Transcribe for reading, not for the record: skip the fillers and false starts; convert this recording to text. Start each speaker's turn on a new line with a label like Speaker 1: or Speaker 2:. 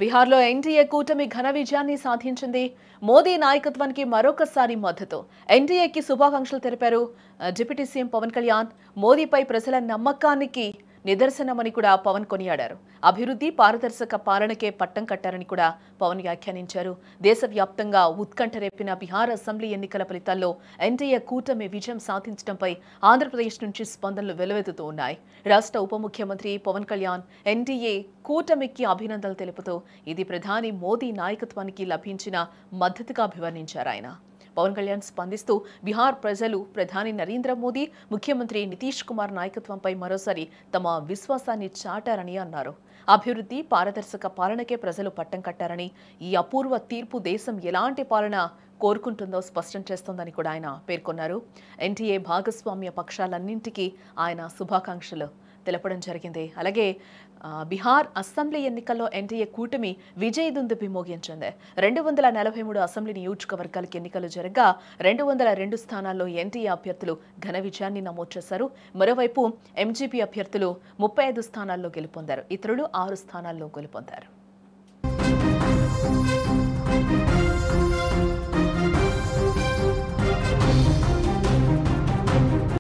Speaker 1: బీహార్లో ఎన్డీఏ కూటమి ఘన విజయాన్ని సాధించింది. మోదీ నాయకత్వానికి మరొకసారి మద్దతు. ఎన్డీఏకి శుభాకాంక్షలు తెలిపారు డిప్యూటీ సీఎం పవన్ కళ్యాణ్. మోదీపై ప్రజల నమ్మకానికి నిదర్శనమని కూడా పవన్ కొనియాడారు. అభివృద్ధి, పారదర్శక పాలనకే పట్టం కట్టారని కూడా పవన్ వ్యాఖ్యానించారు. దేశవ్యాప్తంగా ఉత్కంఠ రేపిన బీహార్ అసెంబ్లీ ఎన్నికల ఫలితాల్లో ఎన్డీఏ కూటమి విజయం సాధించడంపై ఆంధ్రప్రదేశ్ నుంచి స్పందనలు వెల్లువెత్తుతూ ఉన్నాయి. రాష్ట్ర ఉప ముఖ్యమంత్రి పవన్ కళ్యాణ్ ఎన్డీఏ కూటమికి అభినందనలు తెలుపుతూ ఇది ప్రధాని మోదీ నాయకత్వానికి లభించిన మద్దతుగా అభివర్ణించారు. ఆయన పవన్ కళ్యాణ్ స్పందిస్తూ బీహార్ ప్రజలు ప్రధాని నరేంద్ర మోదీ, ముఖ్యమంత్రి నితీష్ కుమార్ నాయకత్వంపై మరోసారి తమ విశ్వాసాన్ని చాటారని అన్నారు. అభివృద్ధి, పారదర్శక పాలనకే ప్రజలు పట్టం కట్టారని, ఈ అపూర్వ తీర్పు దేశం ఎలాంటి పాలన కోరుకుంటుందో స్పష్టం చేస్తోందని కూడా ఆయన పేర్కొన్నారు. ఎన్డీఏ భాగస్వామ్య పక్షాలన్నింటికీ ఆయన శుభాకాంక్షలు తెలపడం జరిగింది. అలాగే బీహార్ అసెంబ్లీ ఎన్నికల్లో ఎన్డీఏ కూటమి విజయదుందుభి మోగించింది. 243 అసెంబ్లీ నియోజకవర్గాలకు ఎన్నికలు జరగగా 202 స్థానాల్లో ఎన్డీఏ అభ్యర్థులు ఘన విజయాన్ని నమోదు చేశారు. మరోవైపు ఎంజీపీ అభ్యర్థులు 35 స్థానాల్లో గెలుపొందారు. ఇతరులు 6 స్థానాల్లో గెలుపొందారు.